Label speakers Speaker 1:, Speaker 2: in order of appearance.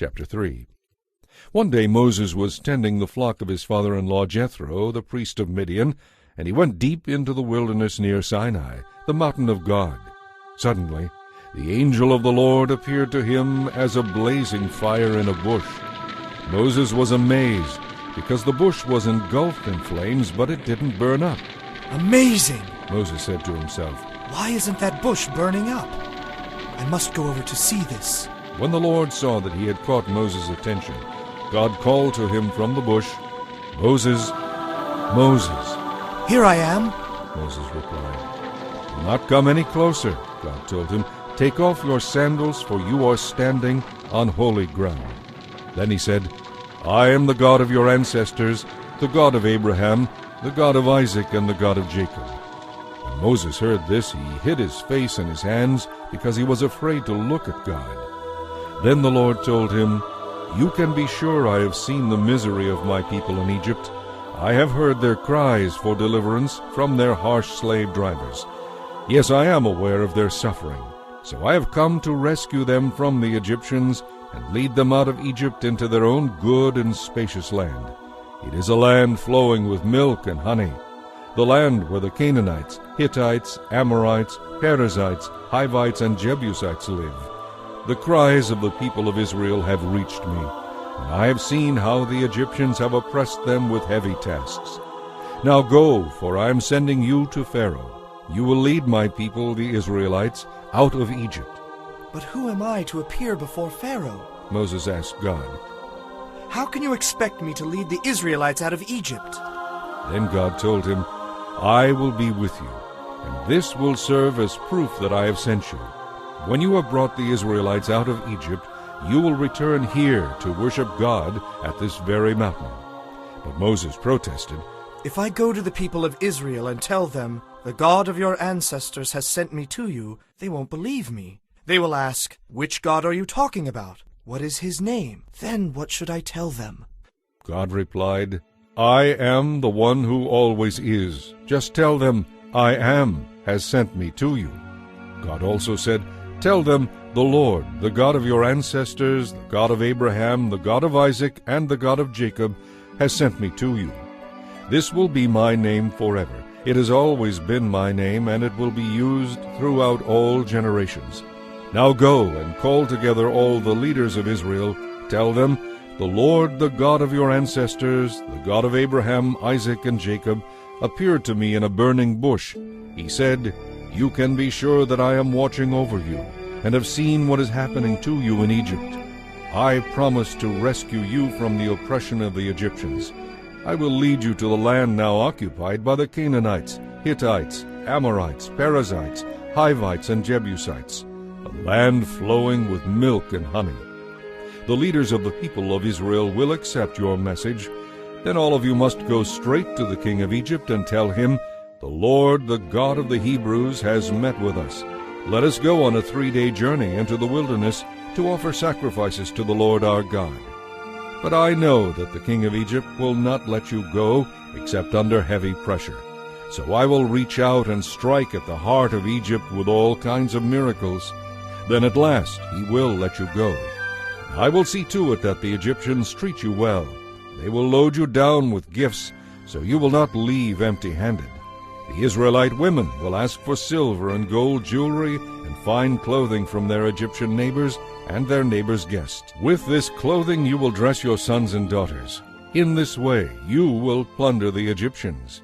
Speaker 1: Chapter 3. One day Moses was tending the flock of his father-in-law Jethro, the priest of Midian, and he went deep into the wilderness near Sinai, the mountain of God. Suddenly, the angel of the Lord appeared to him as a blazing fire in a bush. Moses was amazed, because the bush was engulfed in flames, but it didn't burn up.
Speaker 2: Amazing!
Speaker 1: Moses said to himself,
Speaker 2: Why isn't that bush burning up? I must go over to see this.
Speaker 1: When the Lord saw that he had caught Moses' attention, God called to him from the bush, Moses, Moses.
Speaker 2: Here I am,
Speaker 1: Moses replied. Do not come any closer, God told him. Take off your sandals, for you are standing on holy ground. Then he said, I am the God of your ancestors, the God of Abraham, the God of Isaac, and the God of Jacob. When Moses heard this, he hid his face in his hands, because he was afraid to look at God. Then the Lord told him, You can be sure I have seen the misery of my people in Egypt. I have heard their cries for deliverance from their harsh slave drivers. Yes, I am aware of their suffering. So I have come to rescue them from the Egyptians and lead them out of Egypt into their own good and spacious land. It is a land flowing with milk and honey, the land where the Canaanites, Hittites, Amorites, Perizzites, Hivites, and Jebusites live. The cries of the people of Israel have reached me, and I have seen how the Egyptians have oppressed them with heavy tasks. Now go, for I am sending you to Pharaoh. You will lead my people, the Israelites, out of Egypt.
Speaker 2: But who am I to appear before Pharaoh?
Speaker 1: Moses asked God.
Speaker 2: How can you expect me to lead the Israelites out of Egypt?
Speaker 1: Then God told him, I will be with you, and this will serve as proof that I have sent you. When you have brought the Israelites out of Egypt, you will return here to worship God at this very mountain. But Moses protested,
Speaker 2: If I go to the people of Israel and tell them, The God of your ancestors has sent me to you, they won't believe me. They will ask, Which God are you talking about? What is his name? Then what should I tell them?
Speaker 1: God replied, I am the one who always is. Just tell them, I am has sent me to you. God also said, Tell them, the Lord, the God of your ancestors, the God of Abraham, the God of Isaac, and the God of Jacob, has sent me to you. This will be my name forever. It has always been my name, and it will be used throughout all generations. Now go and call together all the leaders of Israel. Tell them, The Lord, the God of your ancestors, the God of Abraham, Isaac, and Jacob, appeared to me in a burning bush. He said, You can be sure that I am watching over you, and have seen what is happening to you in Egypt. I promise to rescue you from the oppression of the Egyptians. I will lead you to the land now occupied by the Canaanites, Hittites, Amorites, Perizzites, Hivites, and Jebusites, a land flowing with milk and honey. The leaders of the people of Israel will accept your message. Then all of you must go straight to the king of Egypt and tell him, The Lord, the God of the Hebrews, has met with us. Let us go on a 3-day journey into the wilderness to offer sacrifices to the Lord our God. But I know that the king of Egypt will not let you go except under heavy pressure. So I will reach out and strike at the heart of Egypt with all kinds of miracles. Then at last he will let you go. I will see to it that the Egyptians treat you well. They will load you down with gifts, so you will not leave empty-handed. The Israelite women will ask for silver and gold jewelry and fine clothing from their Egyptian neighbors and their neighbors' guests. With this clothing you will dress your sons and daughters. In this way you will plunder the Egyptians.